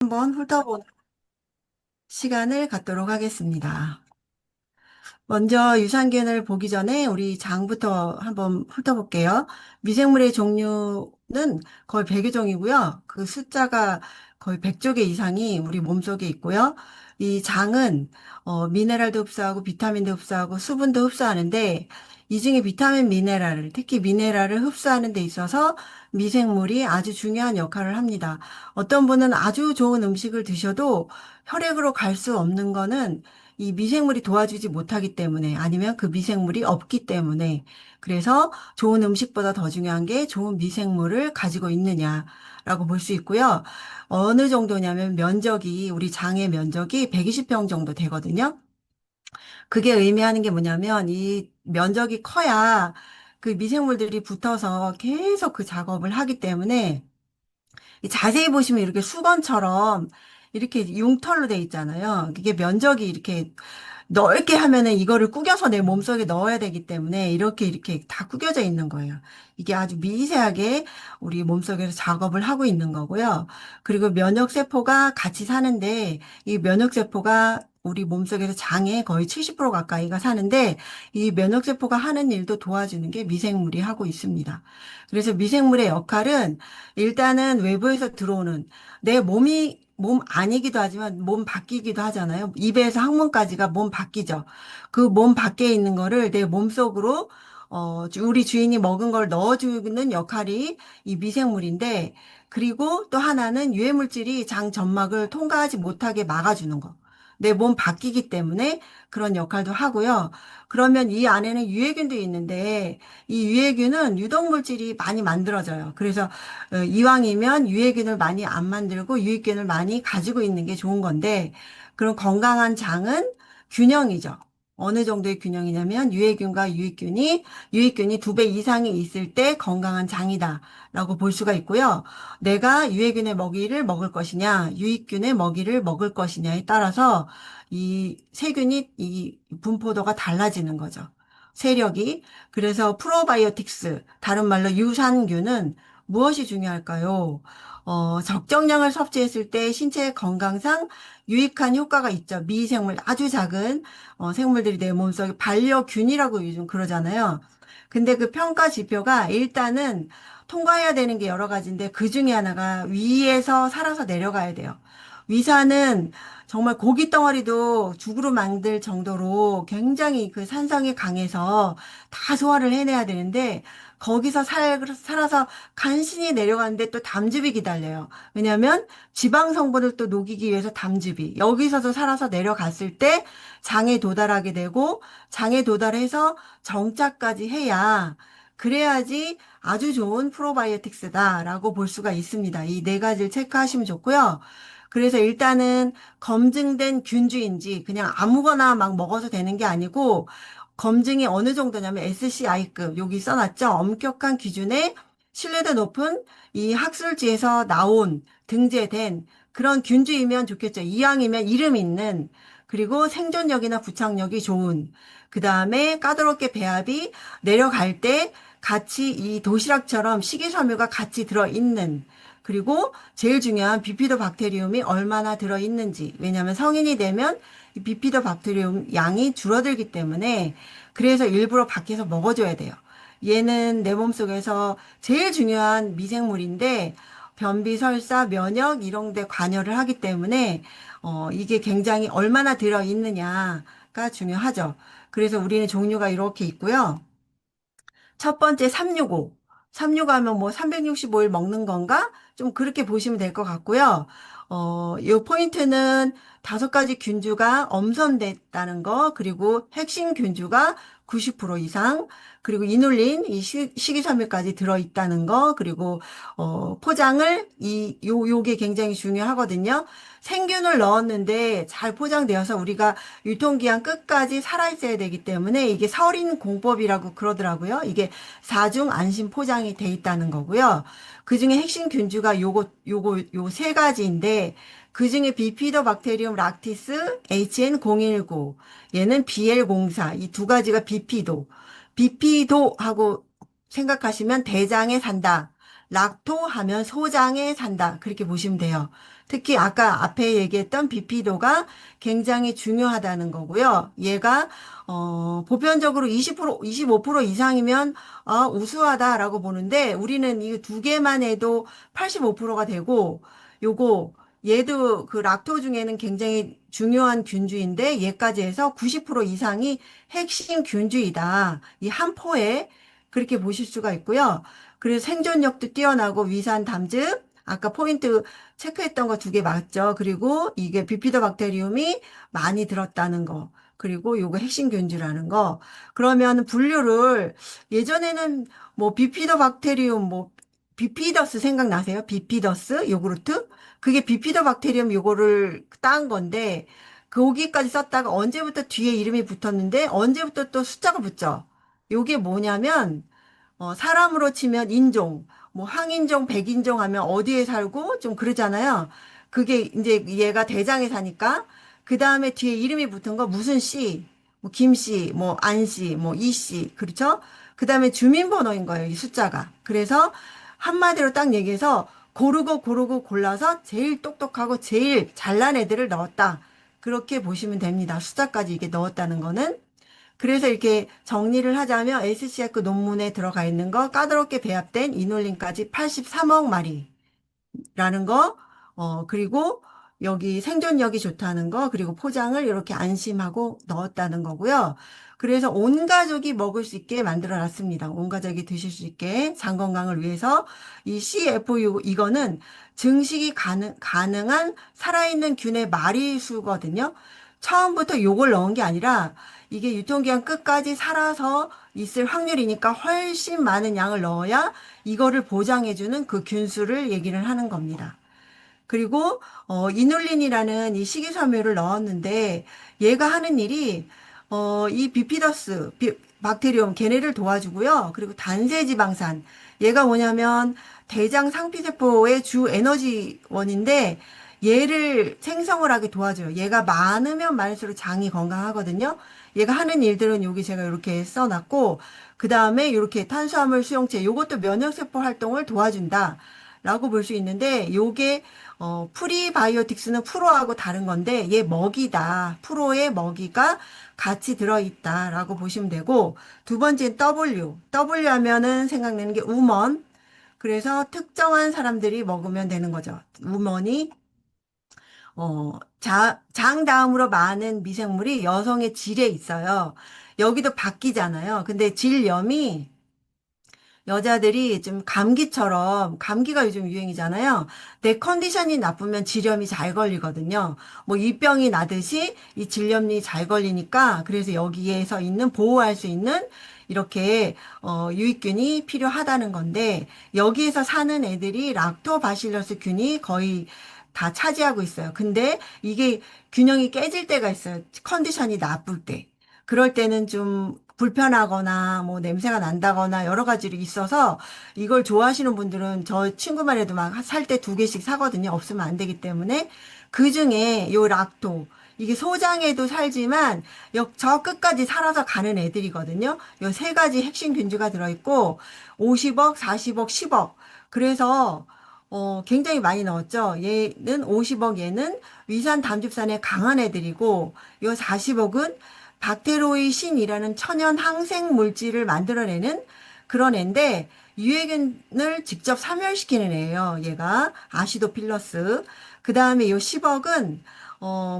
한번 훑어보는 시간을 갖도록 하겠습니다. 먼저 유산균을 보기 전에 우리 장부터 한번 훑어볼게요. 미생물의 종류는 거의 100여 종이고요. 그 숫자가 거의 100조 개 이상이 우리 몸속에 있고요. 이 장은 미네랄도 흡수하고 비타민도 흡수하고 수분도 흡수하는데 이 중에 비타민 미네랄을 특히 미네랄을 흡수하는 데 있어서 미생물이 아주 중요한 역할을 합니다. 어떤 분은 아주 좋은 음식을 드셔도 혈액으로 갈 수 없는 거는 이 미생물이 도와주지 못하기 때문에 아니면 그 미생물이 없기 때문에 그래서 좋은 음식보다 더 중요한 게 좋은 미생물을 가지고 있느냐라고 볼 수 있고요. 어느 정도냐면 면적이 우리 장의 면적이 120평 정도 되거든요. 그게 의미하는 게 뭐냐면 이 면적이 커야 그 미생물들이 붙어서 계속 그 작업을 하기 때문에 자세히 보시면 이렇게 수건처럼 이렇게 융털로 돼 있잖아요. 이게 면적이 이렇게 넓게 하면은 이거를 구겨서 내 몸속에 넣어야 되기 때문에 이렇게 다 구겨져 있는 거예요. 이게 아주 미세하게 우리 몸속에서 작업을 하고 있는 거고요. 그리고 면역세포가 같이 사는데 이 면역세포가 우리 몸속에서 장에 거의 70% 가까이가 사는데 이 면역세포가 하는 일도 도와주는 게 미생물이 하고 있습니다. 그래서 미생물의 역할은 일단은 외부에서 들어오는 내 몸 아니기도 하지만 몸 바뀌기도 하잖아요. 입에서 항문까지가 몸 바뀌죠. 그 몸 밖에 있는 거를 내 몸속으로 우리 주인이 먹은 걸 넣어주는 역할이 이 미생물인데 그리고 또 하나는 유해물질이 장 점막을 통과하지 못하게 막아주는 거. 내 몸 바뀌기 때문에 그런 역할도 하고요. 그러면 이 안에는 유해균도 있는데 이 유해균은 유독물질이 많이 만들어져요. 그래서 이왕이면 유해균을 많이 안 만들고 유익균을 많이 가지고 있는 게 좋은 건데, 그런 건강한 장은 균형이죠. 어느 정도의 균형이냐면 유해균과 유익균이 2배 이상이 있을 때 건강한 장이다라고 볼 수가 있고요. 내가 유해균의 먹이를 먹을 것이냐, 유익균의 먹이를 먹을 것이냐에 따라서 이 세균이 이 분포도가 달라지는 거죠. 세력이. 그래서 프로바이오틱스, 다른 말로 유산균은 무엇이 중요할까요? 적정량을 섭취했을 때 신체 건강상 유익한 효과가 있죠. 미생물, 아주 작은 생물들이 내 몸속에 반려균이라고 요즘 그러잖아요. 근데 그 평가 지표가 일단은 통과해야 되는 게 여러 가지인데 그 중에 하나가 위에서 살아서 내려가야 돼요. 위산은 정말 고기 덩어리도 죽으로 만들 정도로 굉장히 그 산성이 강해서 다 소화를 해내야 되는데 거기서 살아서 간신히 내려가는데 또 담즙이 기다려요. 왜냐하면 지방 성분을 또 녹이기 위해서 담즙이 여기서도 살아서 내려갔을 때 장에 도달하게 되고 장에 도달해서 정착까지 해야 그래야지 아주 좋은 프로바이오틱스다라고 볼 수가 있습니다. 이 네 가지를 체크하시면 좋고요. 그래서 일단은 검증된 균주인지 그냥 아무거나 막 먹어도 되는 게 아니고 검증이 어느 정도냐면 SCI급 여기 써놨죠. 엄격한 기준에 신뢰도 높은 이 학술지에서 나온 등재된 그런 균주이면 좋겠죠. 이왕이면 이름 있는 그리고 생존력이나 부착력이 좋은 그 다음에 까다롭게 배합이 내려갈 때 같이 이 도시락처럼 식이섬유가 같이 들어있는 그리고 제일 중요한 비피도박테리움이 얼마나 들어있는지. 왜냐하면 성인이 되면 이 비피도박테리움 양이 줄어들기 때문에 그래서 일부러 밖에서 먹어줘야 돼요. 얘는 내 몸속에서 제일 중요한 미생물인데 변비, 설사, 면역 이런 데 관여를 하기 때문에 이게 굉장히 얼마나 들어있느냐가 중요하죠. 그래서 우리는 종류가 이렇게 있고요. 첫 번째 365. 365 하면 뭐 365일 먹는 건가? 좀 그렇게 보시면 될 것 같고요. 요 포인트는 5가지 균주가 엄선됐다는 거, 그리고 핵심 균주가 90% 이상, 그리고 이눌린, 이 식이섬유까지 들어있다는 거, 그리고, 포장을, 요게 굉장히 중요하거든요. 생균을 넣었는데 잘 포장되어서 우리가 유통기한 끝까지 살아있어야 되기 때문에 이게 서린 공법이라고 그러더라고요. 이게 사중 안심 포장이 돼 있다는 거고요. 그 중에 핵심 균주가 요 세 가지인데 그 중에 비피도박테리움 락티스 HN019 얘는 BL04 이 두 가지가 비피도하고 생각하시면 대장에 산다. 락토 하면 소장에 산다. 그렇게 보시면 돼요. 특히 아까 앞에 얘기했던 비피도가 굉장히 중요하다는 거고요. 얘가 보편적으로 20%, 25% 이상이면 우수하다라고 보는데 우리는 이 두 개만 해도 85%가 되고 요거 얘도 그 락토 중에는 굉장히 중요한 균주인데 얘까지 해서 90% 이상이 핵심 균주이다. 이 한 포에 그렇게 보실 수가 있고요. 그래서 생존력도 뛰어나고 위산 담즙 아까 포인트 체크했던 거 두 개 맞죠? 그리고 이게 비피더박테리움이 많이 들었다는 거. 그리고 요거 핵심 균주라는 거. 그러면 분류를 예전에는 뭐 비피더박테리움 뭐 비피더스 생각나세요? 비피더스 요구르트? 그게 비피더박테리움 요거를 딴 건데 거기까지 썼다가 언제부터 뒤에 이름이 붙었는데 언제부터 또 숫자가 붙죠? 요게 뭐냐면 사람으로 치면 인종, 뭐 황인종, 백인종 하면 어디에 살고 좀 그러잖아요. 그게 이제 얘가 대장에 사니까 그 다음에 뒤에 이름이 붙은 거 무슨 씨, 뭐 김씨, 뭐 안씨, 뭐 이씨, 그렇죠? 그 다음에 주민번호인 거예요, 이 숫자가. 그래서 한마디로 딱 얘기해서 고르고 고르고 골라서 제일 똑똑하고 제일 잘난 애들을 넣었다. 그렇게 보시면 됩니다. 숫자까지 이게 넣었다는 거는. 그래서 이렇게 정리를 하자면 SCF 논문에 들어가 있는 거 까다롭게 배합된 이놀린까지 83억 마리라는 거, 그리고 여기 생존력이 좋다는 거, 그리고 포장을 이렇게 안심하고 넣었다는 거고요. 그래서 온 가족이 먹을 수 있게 만들어 놨습니다. 온 가족이 드실 수 있게 장 건강을 위해서 이 CFU 이거는 증식이 가능한 살아있는 균의 마리수거든요. 처음부터 요걸 넣은 게 아니라 이게 유통기한 끝까지 살아서 있을 확률이니까 훨씬 많은 양을 넣어야 이거를 보장해주는 그 균수를 얘기를 하는 겁니다. 그리고 이눌린이라는 이 식이섬유를 넣었는데 얘가 하는 일이 이 비피더스 박테리움 걔네를 도와주고요. 그리고 단세지방산 얘가 뭐냐면 대장 상피세포의 주 에너지원인데 얘를 생성을 하게 도와줘요. 얘가 많으면 많을수록 장이 건강하거든요. 얘가 하는 일들은 여기 제가 이렇게 써놨고 그 다음에 이렇게 탄수화물 수용체 요것도 면역세포 활동을 도와준다. 라고 볼 수 있는데 요게 프리바이오틱스는 프로하고 다른 건데 얘 먹이다. 프로의 먹이가 같이 들어있다라고 보시면 되고 두 번째는 W 하면은 생각나는 게 우먼. 그래서 특정한 사람들이 먹으면 되는 거죠. 우먼이 장 다음으로 많은 미생물이 여성의 질에 있어요. 여기도 바뀌잖아요. 근데 질염이 여자들이 좀 감기처럼, 감기가 요즘 유행이잖아요. 내 컨디션이 나쁘면 질염이 잘 걸리거든요. 뭐 이병이 나듯이 이 질염이 잘 걸리니까 그래서 여기에서 있는 보호할 수 있는 이렇게 유익균이 필요하다는 건데 여기에서 사는 애들이 락토바실러스 균이 거의 다 차지하고 있어요. 근데 이게 균형이 깨질 때가 있어요. 컨디션이 나쁠 때. 그럴 때는 좀 불편하거나 뭐 냄새가 난다거나 여러 가지로 있어서 이걸 좋아하시는 분들은 저 친구만 해도 막 살 때 두 개씩 사거든요. 없으면 안 되기 때문에 그 중에 요 락토 이게 소장에도 살지만 저 끝까지 살아서 가는 애들이거든요. 요 세 가지 핵심 균주가 들어있고 50억, 40억, 10억. 그래서 굉장히 많이 넣었죠. 얘는 50억, 얘는 위산 담즙산에 강한 애들이고 요 40억은 박테로이신이라는 천연 항생 물질을 만들어내는 그런 애인데 유해균을 직접 사멸시키는 애예요. 얘가 아시도필러스. 그 다음에 요 10억은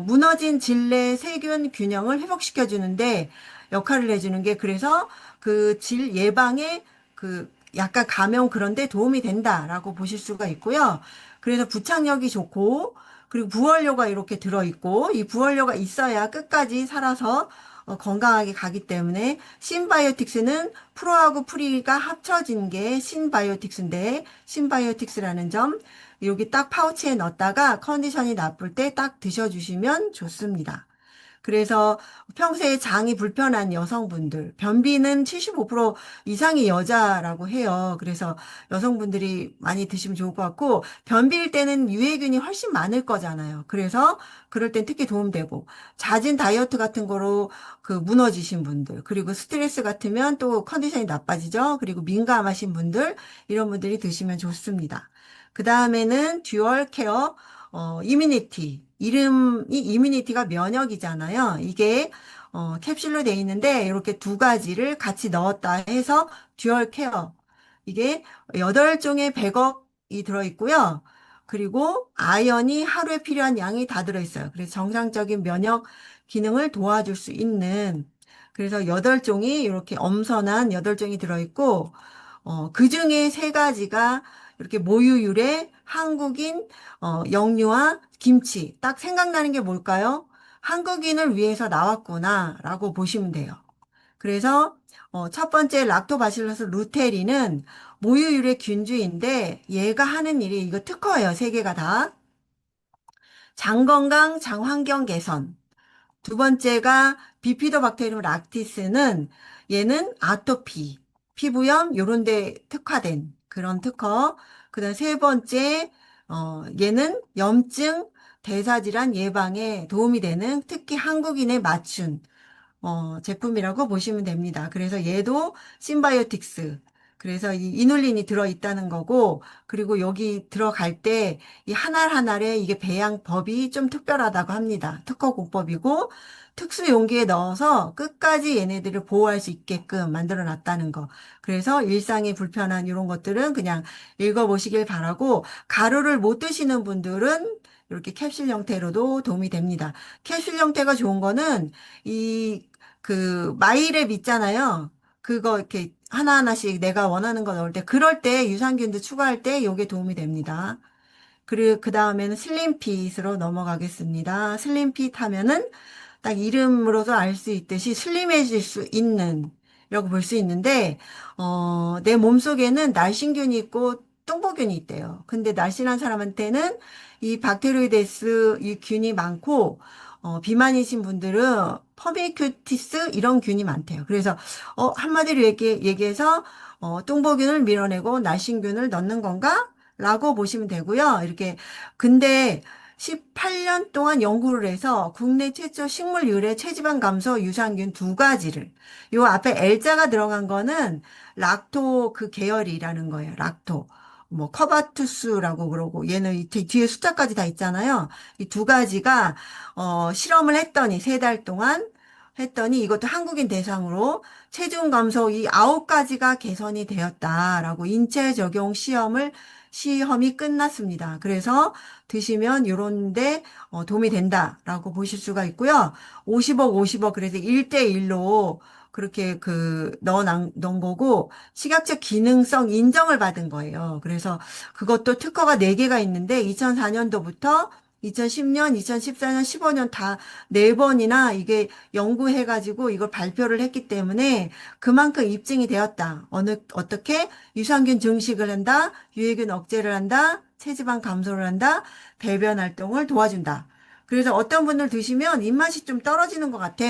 무너진 질내 세균 균형을 회복시켜 주는데 역할을 해주는 게 그래서 그 질 예방에 그 약간 감염 그런 데 도움이 된다라고 보실 수가 있고요. 그래서 부착력이 좋고 그리고 부원료가 이렇게 들어있고 이 부원료가 있어야 끝까지 살아서 건강하게 가기 때문에 신바이오틱스는 프로하고 프리가 합쳐진 게 신바이오틱스인데 신바이오틱스라는 점 여기 딱 파우치에 넣었다가 컨디션이 나쁠 때 딱 드셔주시면 좋습니다. 그래서 평소에 장이 불편한 여성분들, 변비는 75% 이상이 여자라고 해요. 그래서 여성분들이 많이 드시면 좋을 것 같고, 변비일 때는 유해균이 훨씬 많을 거잖아요. 그래서 그럴 땐 특히 도움되고, 잦은 다이어트 같은 거로 그 무너지신 분들, 그리고 스트레스 같으면 또 컨디션이 나빠지죠. 그리고 민감하신 분들, 이런 분들이 드시면 좋습니다. 그 다음에는 듀얼 케어. 이뮤니티. 이름이 이뮤니티가 면역이잖아요. 이게 캡슐로 돼 있는데 이렇게 두 가지를 같이 넣었다 해서 듀얼 케어. 이게 8종의 100억이 들어있고요. 그리고 아연이 하루에 필요한 양이 다 들어있어요. 그래서 정상적인 면역 기능을 도와줄 수 있는 그래서 8종이 이렇게 엄선한 8종이 들어있고 그 중에 세 가지가 이렇게 모유율의 한국인 영유아 김치. 딱 생각나는 게 뭘까요? 한국인을 위해서 나왔구나라고 보시면 돼요. 그래서 첫 번째 락토바실러스 루테리는 모유율의 균주인데 얘가 하는 일이 이거 특허예요. 세 개가 다. 장 건강, 장 환경 개선. 두 번째가 비피도박테리움 락티스는 얘는 아토피, 피부염 요런 데 특화된 그런 특허. 그다음 세 번째 얘는 염증, 대사질환 예방에 도움이 되는 특히 한국인에 맞춘 제품이라고 보시면 됩니다. 그래서 얘도 심바이오틱스. 그래서 이 이눌린이 들어있다는 거고, 그리고 여기 들어갈 때 이 한 알 한 알에 이게 배양법이 좀 특별하다고 합니다. 특허공법이고, 특수 용기에 넣어서 끝까지 얘네들을 보호할 수 있게끔 만들어 놨다는 거. 그래서 일상이 불편한 이런 것들은 그냥 읽어보시길 바라고, 가루를 못 드시는 분들은 이렇게 캡슐 형태로도 도움이 됩니다. 캡슐 형태가 좋은 거는 이 마이랩 있잖아요. 그거 이렇게 하나하나씩 내가 원하는 거 넣을 때, 그럴 때 유산균도 추가할 때 이게 도움이 됩니다. 그리고 그 다음에는 슬림핏으로 넘어가겠습니다. 슬림핏 하면은 딱 이름으로도 알 수 있듯이 슬림해질 수 있는, 이라고 볼 수 있는데, 내 몸속에는 날씬균이 있고 뚱보균이 있대요. 근데 날씬한 사람한테는 이 박테로이데스 이 균이 많고, 비만이신 분들은 퍼미큐티스 이런 균이 많대요. 그래서, 한마디로 얘기해서, 뚱보균을 밀어내고 날씬균을 넣는 건가? 라고 보시면 되고요. 이렇게, 근데 18년 동안 연구를 해서 국내 최초 식물 유래 체지방 감소 유산균 두 가지를 요 앞에 L자가 들어간 거는 락토 그 계열이라는 거예요. 락토. 뭐 커바투스라고 그러고 얘는 뒤에 숫자까지 다 있잖아요. 이 두 가지가 실험을 했더니 3달 동안 했더니 이것도 한국인 대상으로 체중 감소 이 9가지가 개선이 되었다라고 인체 적용 시험이 끝났습니다. 그래서 드시면 요런데 도움이 된다라고 보실 수가 있고요. 50억, 50억 그래서 1대1로 그렇게 넣은 거고 식약처 기능성 인정을 받은 거예요. 그래서 그것도 특허가 4개가 있는데 2004년도부터 2010년, 2014년, 15년 다 4번이나 이게 연구해가지고 이걸 발표를 했기 때문에 그만큼 입증이 되었다. 어떻게? 유산균 증식을 한다, 유해균 억제를 한다, 체지방 감소를 한다, 배변 활동을 도와준다. 그래서 어떤 분들 드시면 입맛이 좀 떨어지는 것 같아.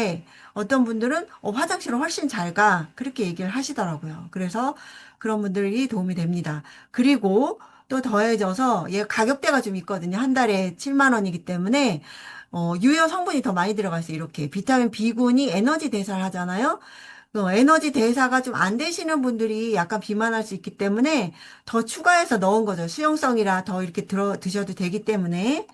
어떤 분들은 화장실을 훨씬 잘 가. 그렇게 얘기를 하시더라고요. 그래서 그런 분들이 도움이 됩니다. 그리고 또 더해져서 얘 가격대가 좀 있거든요. 한 달에 7만 원이기 때문에 유효 성분이 더 많이 들어가 있어요. 이렇게 비타민 B군이 에너지 대사를 하잖아요. 에너지 대사가 좀 안 되시는 분들이 약간 비만할 수 있기 때문에 더 추가해서 넣은 거죠. 수용성이라 더 이렇게 드셔도 되기 때문에.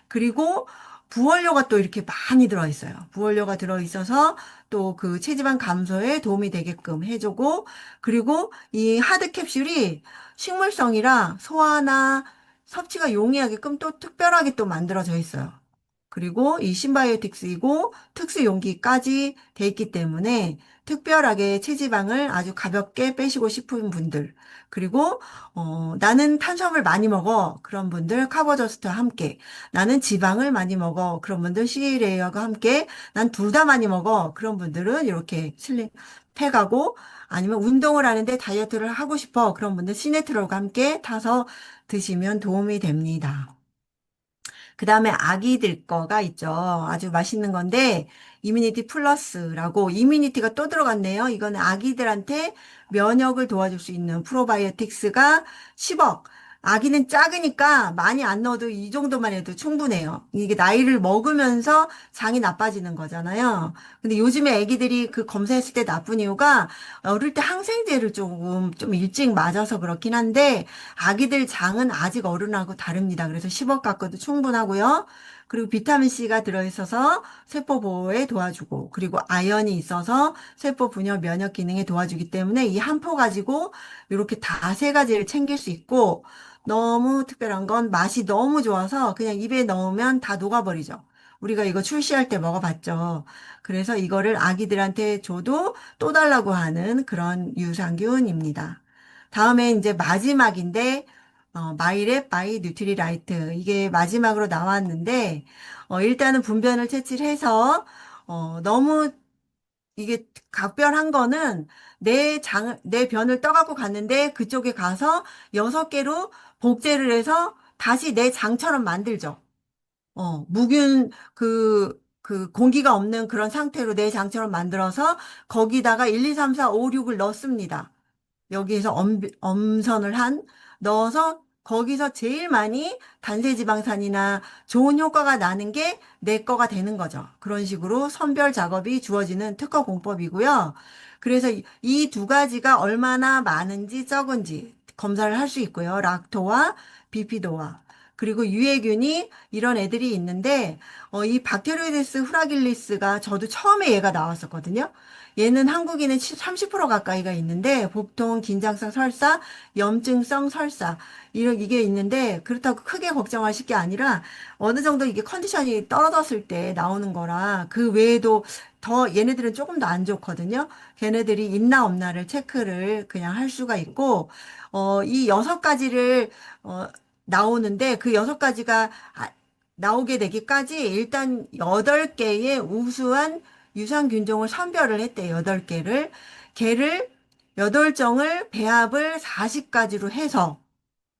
그리고 부원료가 또 이렇게 많이 들어있어요. 부원료가 들어있어서 또 그 체지방 감소에 도움이 되게끔 해주고, 그리고 이 하드 캡슐이 식물성이라 소화나 섭취가 용이하게끔 또 특별하게 또 만들어져 있어요. 그리고 이 신바이오틱스이고 특수 용기까지 돼 있기 때문에 특별하게 체지방을 아주 가볍게 빼시고 싶은 분들, 그리고 나는 탄수화물 많이 먹어 그런 분들 카보저스트와 함께, 나는 지방을 많이 먹어 그런 분들 시레이어가 함께, 난 둘 다 많이 먹어 그런 분들은 이렇게 슬림 팩하고, 아니면 운동을 하는데 다이어트를 하고 싶어 그런 분들 시네트롤과 함께 타서 드시면 도움이 됩니다. 그 다음에 아기들 거가 있죠. 아주 맛있는 건데, 이뮤니티 플러스라고, 이뮤니티가 또 들어갔네요. 이거는 아기들한테 면역을 도와줄 수 있는 프로바이오틱스가 10억. 아기는 작으니까 많이 안 넣어도 이 정도만 해도 충분해요. 이게 나이를 먹으면서 장이 나빠지는 거잖아요. 근데 요즘에 아기들이 그 검사했을 때 나쁜 이유가 어릴 때 항생제를 조금 좀 일찍 맞아서 그렇긴 한데 아기들 장은 아직 어른하고 다릅니다. 그래서 10억 갖고도 충분하고요. 그리고 비타민 C가 들어있어서 세포 보호에 도와주고, 그리고 아연이 있어서 세포 분열 면역 기능에 도와주기 때문에 이 한 포 가지고 이렇게 다 세 가지를 챙길 수 있고, 너무 특별한 건 맛이 너무 좋아서 그냥 입에 넣으면 다 녹아버리죠. 우리가 이거 출시할 때 먹어봤죠. 그래서 이거를 아기들한테 줘도 또 달라고 하는 그런 유산균입니다. 다음에 이제 마지막인데, 마이랩 바이 뉴트리라이트. 이게 마지막으로 나왔는데, 일단은 분변을 채취를 해서, 너무 이게 각별한 거는 내 변을 떠갖고 갔는데 그쪽에 가서 6개로 복제를 해서 다시 내 장처럼 만들죠. 그 공기가 없는 그런 상태로 내 장처럼 만들어서 거기다가 1, 2, 3, 4, 5, 6을 넣습니다. 여기에서 엄선을 넣어서 거기서 제일 많이 단세지방산이나 좋은 효과가 나는 게 내 거가 되는 거죠. 그런 식으로 선별 작업이 주어지는 특허 공법이고요. 그래서 이 두 가지가 얼마나 많은지 적은지 검사를 할 수 있고요. 락토와 비피도와 그리고 유해균이 이런 애들이 있는데 이 박테로이데스 후라길리스가 저도 처음에 얘가 나왔었거든요. 얘는 한국인은 30% 가까이가 있는데 보통 긴장성 설사, 염증성 설사 이게 있는데 그렇다고 크게 걱정하실 게 아니라 어느 정도 이게 컨디션이 떨어졌을 때 나오는 거라 그 외에도 더 얘네들은 조금 더 안 좋거든요. 걔네들이 있나 없나를 체크를 그냥 할 수가 있고 이 6가지를 나오는데 그 6가지가 나오게 되기까지 일단 8개의 우수한 유산균종을 선별을 했대요. 8개를. 걔를 8종을 배합을 40가지로 해서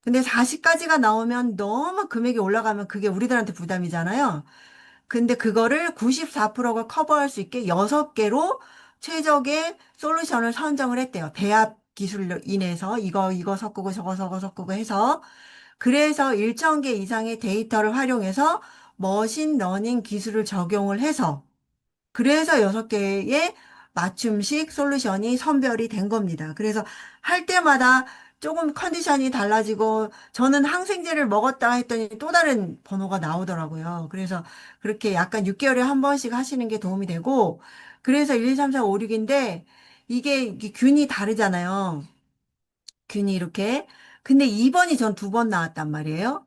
근데 40가지가 나오면 너무 금액이 올라가면 그게 우리들한테 부담이잖아요. 근데 그거를 94%가 커버할 수 있게 6개로 최적의 솔루션을 선정을 했대요. 배합 기술로 인해서 이거 섞고 저거 섞고 해서 그래서 1,000개 이상의 데이터를 활용해서 머신러닝 기술을 적용을 해서 그래서 6개의 맞춤식 솔루션이 선별이 된 겁니다. 그래서 할 때마다 조금 컨디션이 달라지고 저는 항생제를 먹었다 했더니 또 다른 번호가 나오더라고요. 그래서 그렇게 약간 6개월에 한 번씩 하시는 게 도움이 되고 그래서 1, 2, 3, 4, 5, 6인데 이게 균이 다르잖아요. 균이 이렇게. 근데 2번이 전 2번 나왔단 말이에요.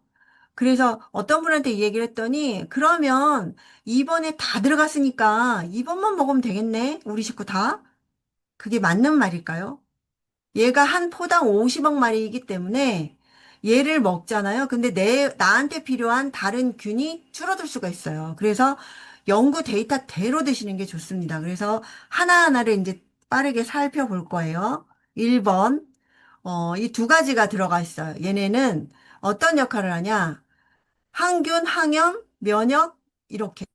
그래서 어떤 분한테 이 얘기를 했더니 그러면 2번에 다 들어갔으니까 2번만 먹으면 되겠네. 우리 식구 다. 그게 맞는 말일까요? 얘가 한 포당 50억 마리이기 때문에 얘를 먹잖아요. 근데 나한테 필요한 다른 균이 줄어들 수가 있어요. 그래서 연구 데이터대로 드시는 게 좋습니다. 그래서 하나하나를 이제 빠르게 살펴볼 거예요. 1번, 이 2가지가 들어가 있어요. 얘네는 어떤 역할을 하냐? 항균, 항염, 면역, 이렇게.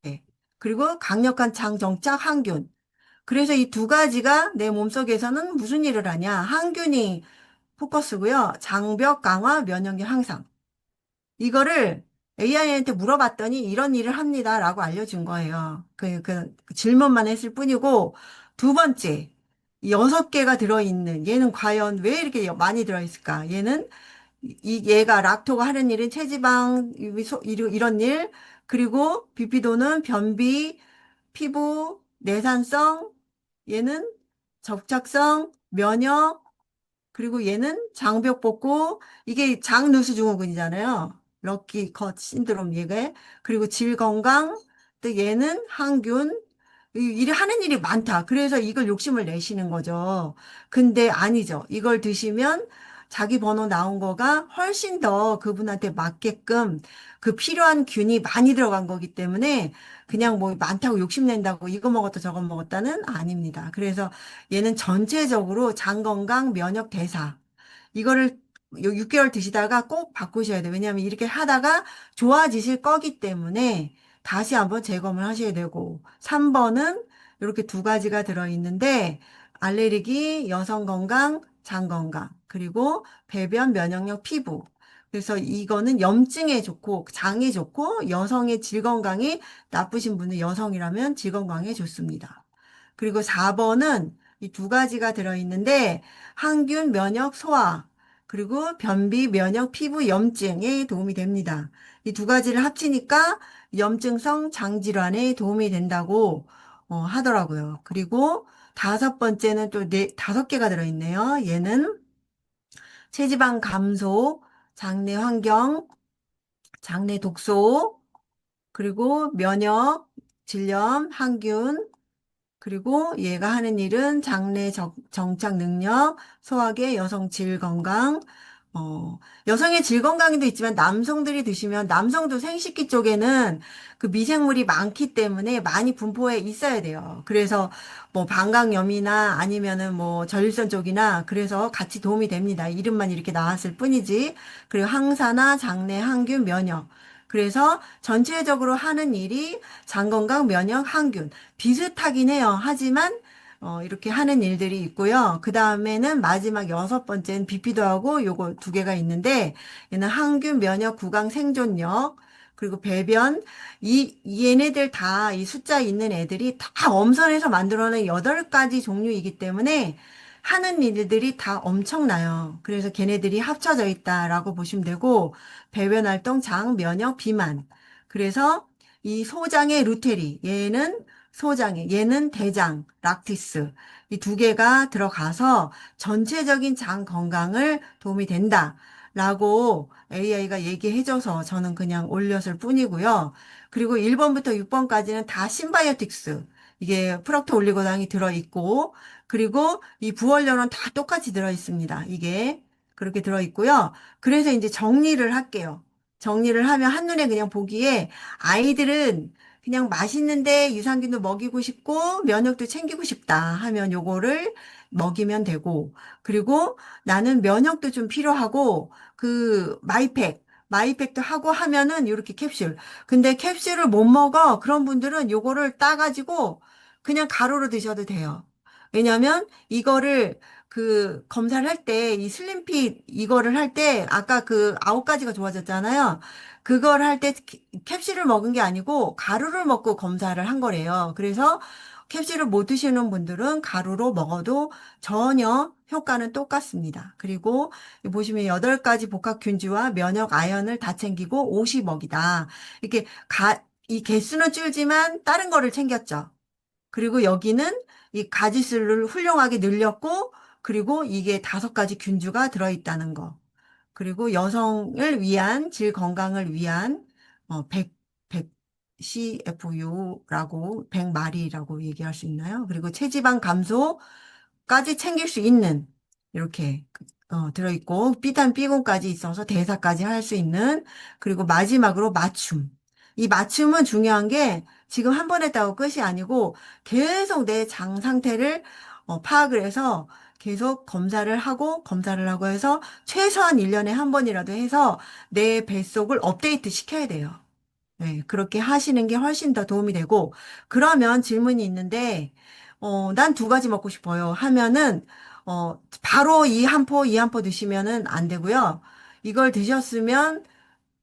그리고 강력한 장정착 항균. 그래서 이 2가지가 내 몸속에서는 무슨 일을 하냐? 항균이 포커스고요. 장벽 강화, 면역력 향상. 이거를 AI한테 물어봤더니 이런 일을 합니다라고 알려준 거예요. 그 질문만 했을 뿐이고, 2번째, 6개가 들어있는, 얘는 과연 왜 이렇게 많이 들어있을까? 얘가 락토가 하는 일은 체지방, 이런 일, 그리고 비피도는 변비, 피부, 내산성, 얘는 접착성, 면역, 그리고 얘는 장벽 복구, 이게 장누수 증후군이잖아요. 럭키 컷 신드롬 얘가. 그리고 질 건강, 또 얘는 항균, 하는 일이 많다. 그래서 이걸 욕심을 내시는 거죠. 근데 아니죠. 이걸 드시면 자기 번호 나온 거가 훨씬 더 그분한테 맞게끔 그 필요한 균이 많이 들어간 거기 때문에 그냥 뭐 많다고 욕심낸다고 이거 먹었다 저거 먹었다는 아닙니다. 그래서 얘는 전체적으로 장 건강, 면역 대사. 이거를 6개월 드시다가 꼭 바꾸셔야 돼요. 왜냐하면 이렇게 하다가 좋아지실 거기 때문에 다시 한번 재검을 하셔야 되고. 3번은 이렇게 2가지가 들어있는데 알레르기, 여성 건강, 장 건강, 그리고 배변 면역력 피부. 그래서 이거는 염증에 좋고, 장에 좋고, 여성의 질 건강에 나쁘신 분은 여성이라면 질 건강에 좋습니다. 그리고 4번은 이 두 가지가 들어있는데, 항균, 면역, 소화, 그리고 변비, 면역, 피부 염증에 도움이 됩니다. 이 두 가지를 합치니까 염증성 장질환에 도움이 된다고 하더라고요. 그리고 다섯 번째는 또 다섯 개가 들어있네요. 얘는 체지방 감소, 장내 환경, 장내 독소, 그리고 면역, 질염, 항균, 그리고 얘가 하는 일은 장내 정착 능력, 소화계, 여성 질 건강, 어, 여성의 질 건강에도 있지만 남성들이 드시면 남성도 생식기 쪽에는 그 미생물이 많기 때문에 많이 분포해 있어야 돼요. 그래서 뭐 방광염이나 아니면은 뭐 전립선 쪽이나 그래서 같이 도움이 됩니다. 이름만 이렇게 나왔을 뿐이지. 그리고 항산화, 장내 항균, 면역. 그래서 전체적으로 하는 일이 장 건강, 면역, 항균. 비슷하긴 해요. 하지만 이렇게 하는 일들이 있고요. 그 다음에는 마지막 여섯 번째는 비피도 하고 요거 두 개가 있는데 얘는 항균, 면역, 구강, 생존력 그리고 배변 얘네들 다 이 숫자 있는 애들이 다 엄선해서 만들어낸 여덟 가지 종류이기 때문에 하는 일들이 다 엄청나요. 그래서 걔네들이 합쳐져 있다라고 보시면 되고 배변 활동, 장, 면역, 비만. 그래서 이 소장의 루테리 얘는 소장에, 얘는 대장, 락티스. 이 두 개가 들어가서 전체적인 장 건강을 도움이 된다. 라고 AI가 얘기해줘서 저는 그냥 올렸을 뿐이고요. 그리고 1번부터 6번까지는 다 신바이오틱스. 이게 프락토 올리고당이 들어있고, 그리고 이 부원료는 다 똑같이 들어있습니다. 이게 그렇게 들어있고요. 그래서 이제 정리를 할게요. 정리를 하면 한눈에 그냥 보기에 아이들은 그냥 맛있는데 유산균도 먹이고 싶고 면역도 챙기고 싶다 하면 요거를 먹이면 되고 그리고 나는 면역도 좀 필요하고 그 마이팩도 하고 하면은 이렇게 캡슐. 근데 캡슐을 못 먹어. 그런 분들은 요거를 따가지고 그냥 가루로 드셔도 돼요. 왜냐면 이거를 그 검사를 할 때 이 슬림핏 이거를 할 때 아까 그 9가지가 좋아졌잖아요. 그걸 할 때 캡슐을 먹은 게 아니고 가루를 먹고 검사를 한 거래요. 그래서 캡슐을 못 드시는 분들은 가루로 먹어도 전혀 효과는 똑같습니다. 그리고 보시면 8가지 복합균주와 면역 아연을 다 챙기고 50억이다. 이렇게 이 개수는 줄지만 다른 거를 챙겼죠. 그리고 여기는 이 가지수를 훌륭하게 늘렸고 그리고 이게 5가지 균주가 들어있다는 거. 그리고 여성을 위한 질 건강을 위한 100 CFU라고 100마리라고 얘기할 수 있나요? 그리고 체지방 감소까지 챙길 수 있는 이렇게 들어있고 비탄 B군까지 있어서 대사까지 할 수 있는 그리고 마지막으로 맞춤. 이 맞춤은 중요한 게 지금 한 번 했다고 끝이 아니고 계속 내 장 상태를 파악을 해서 계속 검사를 하고 해서 최소한 1년에 한 번이라도 해서 내 뱃속을 업데이트 시켜야 돼요. 네, 그렇게 하시는 게 훨씬 더 도움이 되고, 그러면 질문이 있는데, 난 두 가지 먹고 싶어요. 하면은, 바로 이 한 포 드시면은 안 되고요. 이걸 드셨으면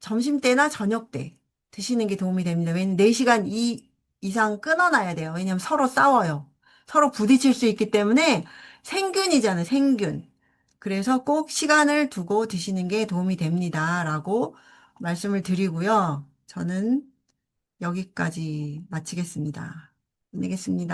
점심 때나 저녁 때 드시는 게 도움이 됩니다. 왜냐면 4시간 이상 끊어놔야 돼요. 왜냐면 서로 싸워요. 서로 부딪힐 수 있기 때문에 생균이잖아요, 생균. 그래서 꼭 시간을 두고 드시는 게 도움이 됩니다. 라고 말씀을 드리고요. 저는 여기까지 마치겠습니다. 끝내겠습니다.